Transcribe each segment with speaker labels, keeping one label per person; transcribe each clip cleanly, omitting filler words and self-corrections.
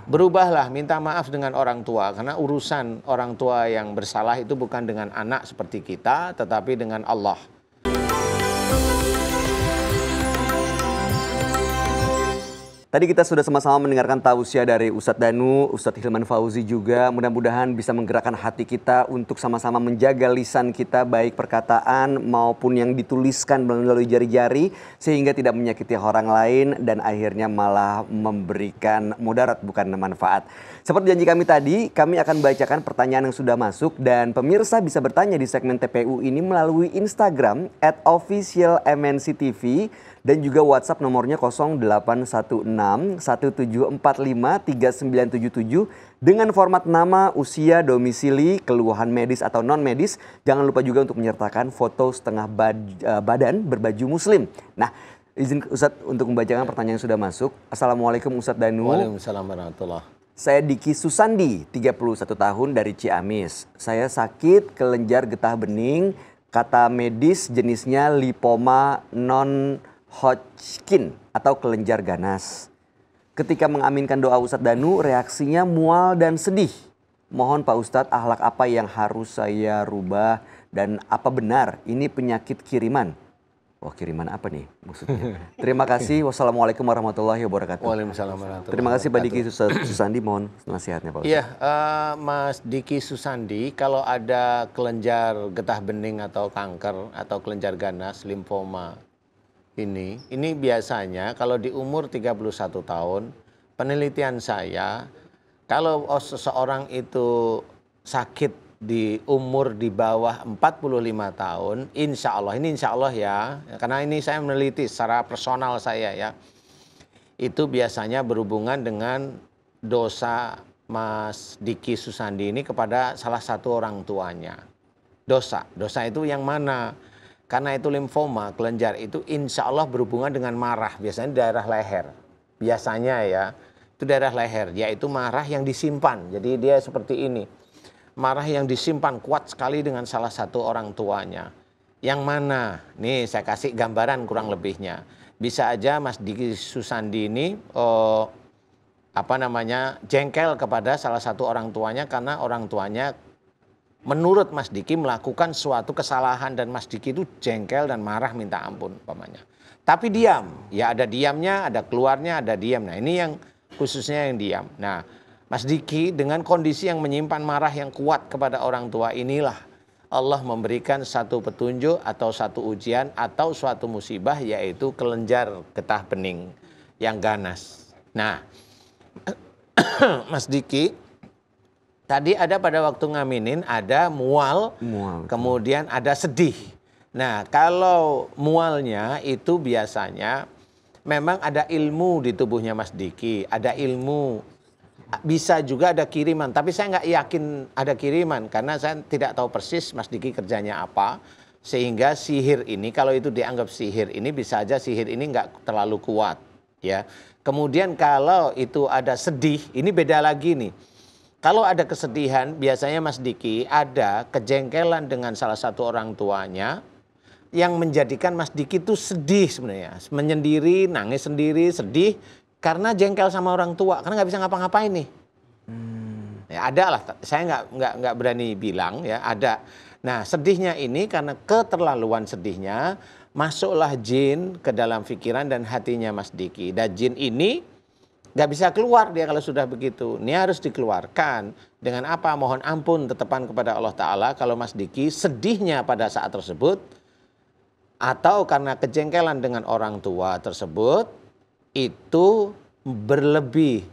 Speaker 1: Berubahlah, minta maaf dengan orang tua. Karena urusan orang tua yang bersalah itu bukan dengan anak seperti kita, tetapi dengan Allah.
Speaker 2: Tadi kita sudah sama-sama mendengarkan tausiah dari Ustadz Danu, Ustadz Hilman Fauzi juga. Mudah-mudahan bisa menggerakkan hati kita untuk sama-sama menjaga lisan kita, baik perkataan maupun yang dituliskan melalui jari-jari, sehingga tidak menyakiti orang lain dan akhirnya malah memberikan mudarat bukan manfaat. Seperti janji kami tadi, kami akan bacakan pertanyaan yang sudah masuk dan pemirsa bisa bertanya di segmen TPU ini melalui Instagram @officialmnctv dan juga WhatsApp nomornya 0816 1745 3977 dengan format nama, usia, domisili, keluhan medis atau non medis. Jangan lupa juga untuk menyertakan foto setengah badan berbaju muslim. Nah, izin Ustadz untuk membacakan pertanyaan yang sudah masuk. Assalamualaikum Ustadz Danu.
Speaker 1: Waalaikumsalam warahmatullahi.
Speaker 2: Saya Diki Susandi, 31 tahun dari Ciamis. Saya sakit kelenjar getah bening, kata medis jenisnya lipoma non-Hodgkin atau kelenjar ganas. Ketika mengaminkan doa Ustadz Danu, reaksinya mual dan sedih. Mohon Pak Ustadz, akhlak apa yang harus saya rubah dan apa benar ini penyakit kiriman? Wah, kiriman apa nih maksudnya? Terima kasih. Wassalamualaikum warahmatullahi wabarakatuh.
Speaker 1: Waalaikumsalam warahmatullahi
Speaker 2: Terima kasih Pak Diki Susandi, mohon nasihatnya Pak Ustadz.
Speaker 1: Iya, Mas Diki Susandi, kalau ada kelenjar getah bening atau kanker atau kelenjar ganas, limfoma ini biasanya kalau di umur 31 tahun, penelitian saya, kalau seseorang itu sakit di umur di bawah 45 tahun, insya Allah, ini insya Allah ya, karena ini saya meneliti secara personal saya ya, itu biasanya berhubungan dengan dosa Mas Diki Susandi ini kepada salah satu orang tuanya. Dosa itu yang mana? Karena itu limfoma, kelenjar itu insya Allah berhubungan dengan marah, biasanya di daerah leher. Biasanya ya, itu daerah leher, yaitu marah yang disimpan, jadi dia seperti ini. Marah yang disimpan kuat sekali dengan salah satu orang tuanya. Yang mana? Nih saya kasih gambaran kurang lebihnya. Bisa aja Mas Diki Susandi ini jengkel kepada salah satu orang tuanya karena orang tuanya menurut Mas Diki melakukan suatu kesalahan dan Mas Diki itu jengkel dan marah minta ampun umpamanya. Tapi diam, ya ada diamnya, ada keluarnya, ada diam. Nah ini yang khususnya yang diam. Nah, Mas Diki dengan kondisi yang menyimpan marah yang kuat kepada orang tua inilah Allah memberikan satu petunjuk atau satu ujian atau suatu musibah, yaitu kelenjar getah bening yang ganas. Nah, Mas Diki tadi ada pada waktu ngaminin ada mual. Kemudian ada sedih. Nah, kalau mualnya itu biasanya memang ada ilmu di tubuhnya Mas Diki, ada ilmu. Bisa juga ada kiriman, tapi saya nggak yakin ada kiriman karena saya tidak tahu persis Mas Diki kerjanya apa, sehingga sihir ini, kalau itu dianggap sihir ini, bisa aja sihir ini nggak terlalu kuat ya. Kemudian kalau itu ada sedih, ini beda lagi nih. Kalau ada kesedihan, biasanya Mas Diki ada kejengkelan dengan salah satu orang tuanya yang menjadikan Mas Diki itu sedih sebenarnya, menyendiri, nangis sendiri, sedih. Karena jengkel sama orang tua, karena nggak bisa ngapa-ngapain nih. Ya ada lah, saya nggak berani bilang ya, ada. Nah sedihnya ini karena keterlaluan sedihnya, masuklah jin ke dalam pikiran dan hatinya Mas Diki. Dan jin ini nggak bisa keluar dia kalau sudah begitu. Ini harus dikeluarkan. Dengan apa? Mohon ampun tetepan kepada Allah Ta'ala kalau Mas Diki sedihnya pada saat tersebut, atau karena kejengkelan dengan orang tua tersebut, itu melebihi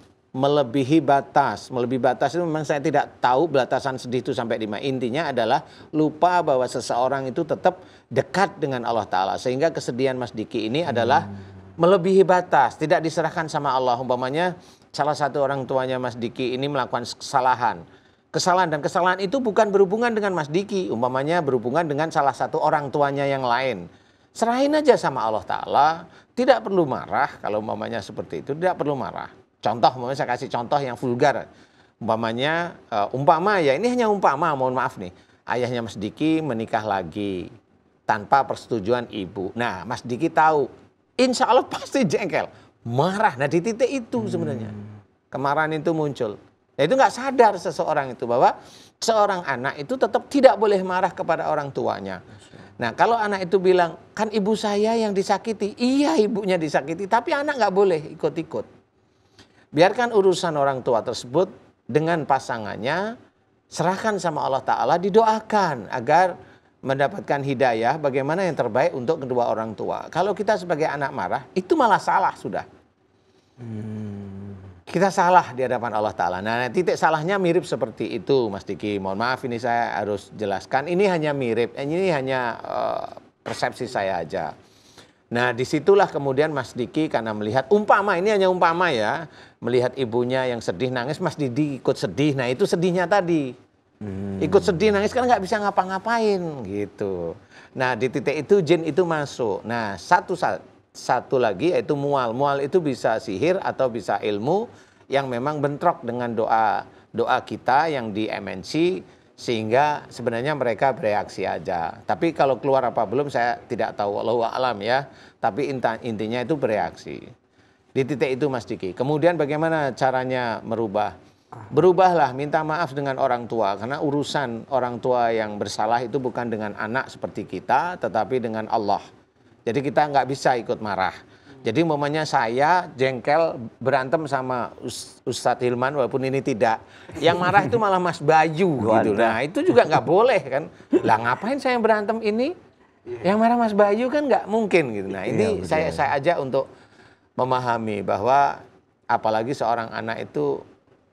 Speaker 1: batas. Melebihi batas itu memang saya tidak tahu batasan sedih itu sampai di mana. Intinya adalah lupa bahwa seseorang itu tetap dekat dengan Allah Ta'ala. Sehingga kesedihan Mas Diki ini adalah melebihi batas. Tidak diserahkan sama Allah. Umpamanya salah satu orang tuanya Mas Diki ini melakukan kesalahan. Dan kesalahan itu bukan berhubungan dengan Mas Diki. Umpamanya berhubungan dengan salah satu orang tuanya yang lain. Serahin aja sama Allah Ta'ala. Tidak perlu marah, kalau umpamanya seperti itu, tidak perlu marah. Contoh, umpamanya saya kasih contoh yang vulgar. Umpamanya, ini hanya umpama, mohon maaf nih. Ayahnya Mas Diki menikah lagi tanpa persetujuan ibu. Nah, Mas Diki tahu, insya Allah pasti jengkel, marah. Nah, di titik itu sebenarnya. kemarahan itu muncul. Nah itu nggak sadar seseorang itu bahwa seorang anak itu tetap tidak boleh marah kepada orang tuanya. Nah kalau anak itu bilang, kan ibu saya yang disakiti. Iya ibunya disakiti, tapi anak nggak boleh ikut-ikut. Biarkan urusan orang tua tersebut dengan pasangannya, serahkan sama Allah Ta'ala, didoakan agar mendapatkan hidayah bagaimana yang terbaik untuk kedua orang tua. Kalau kita sebagai anak marah, itu malah salah sudah. Kita salah di hadapan Allah Ta'ala. Nah titik salahnya mirip seperti itu Mas Diki. Mohon maaf ini saya harus jelaskan. Ini hanya mirip, ini hanya persepsi saya aja. Nah disitulah kemudian Mas Diki karena melihat umpama, ini hanya umpama ya. Melihat ibunya yang sedih nangis, Mas Diki ikut sedih. Nah itu sedihnya tadi. Ikut sedih nangis kan nggak bisa ngapa-ngapain gitu. Nah di titik itu jin itu masuk. Nah satu lagi yaitu mual. Mual itu bisa sihir atau bisa ilmu yang memang bentrok dengan doa kita yang di MNC sehingga sebenarnya mereka bereaksi aja. Tapi kalau keluar apa belum saya tidak tahu, wallahu a'lam ya. Tapi intinya itu bereaksi. Di titik itu Mas Diki. Kemudian bagaimana caranya merubah? Berubahlah, minta maaf dengan orang tua. Karena urusan orang tua yang bersalah itu bukan dengan anak seperti kita, tetapi dengan Allah. Jadi kita nggak bisa ikut marah. Jadi umpamanya saya jengkel berantem sama Ustadz Hilman walaupun ini tidak. Yang marah itu malah Mas Bayu gitu. Nah itu juga nggak boleh kan. Lah ngapain saya berantem ini? Yang marah Mas Bayu kan nggak mungkin gitu. Nah ini saya ajak untuk memahami bahwa apalagi seorang anak itu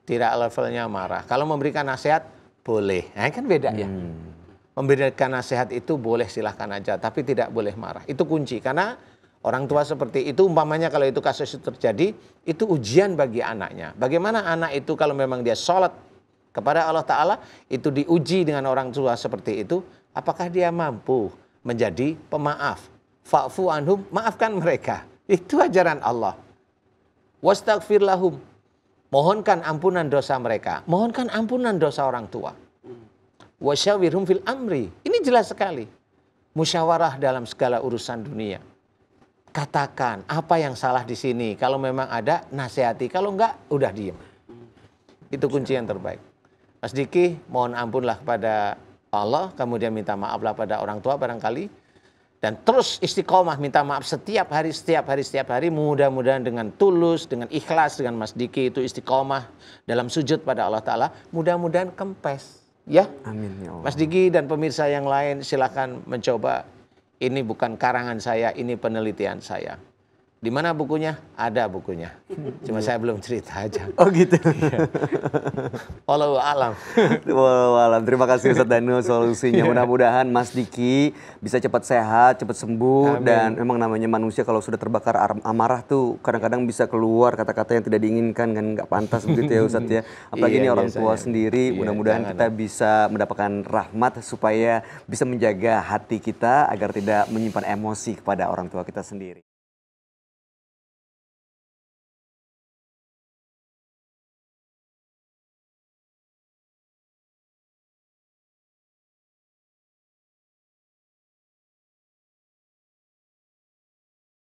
Speaker 1: tidak levelnya marah. Kalau memberikan nasihat boleh. Nah kan beda ya. Memberikan nasihat itu boleh silahkan aja. Tapi tidak boleh marah. Itu kunci. Karena orang tua seperti itu umpamanya kalau itu kasus itu terjadi. Itu ujian bagi anaknya. Bagaimana anak itu kalau memang dia sholat kepada Allah Ta'ala. Itu diuji dengan orang tua seperti itu. Apakah dia mampu menjadi pemaaf. Fa'fu anhum, maafkan mereka. Itu ajaran Allah. Wastaghfir lahum. Mohonkan ampunan dosa mereka. Mohonkan ampunan dosa orang tua. Wasyawirhum fil amri. Ini jelas sekali. Musyawarah dalam segala urusan dunia. Katakan apa yang salah di sini. Kalau memang ada, nasihati. Kalau enggak, udah diem. Itu kunci yang terbaik. Mas Diki, mohon ampunlah kepada Allah. Kemudian minta maaflah pada orang tua barangkali. Dan terus istiqomah minta maaf setiap hari. Mudah-mudahan dengan tulus, dengan ikhlas, dengan Mas Diki itu istiqomah dalam sujud pada Allah Ta'ala. Mudah-mudahan kempes. Ya,
Speaker 2: amin ya Allah.
Speaker 1: Mas Diki dan pemirsa yang lain silakan mencoba. Ini bukan karangan saya, ini penelitian saya. Di mana bukunya? Ada bukunya. Cuma saya belum cerita aja.
Speaker 2: Oh gitu.
Speaker 1: Wallahu a'lam.
Speaker 2: Wallahu a'lam. Terima kasih Ustadz Danu solusinya. Mudah-mudahan Mas Diki bisa cepat sehat, cepat sembuh. Amin. Dan memang namanya manusia kalau sudah terbakar amarah tuh kadang-kadang bisa keluar kata-kata yang tidak diinginkan kan, nggak pantas begitu ya Ustadz ya. Apalagi ini orang tua sendiri. Mudah-mudahan kita bisa mendapatkan rahmat supaya bisa menjaga hati kita agar tidak menyimpan emosi kepada orang tua kita sendiri.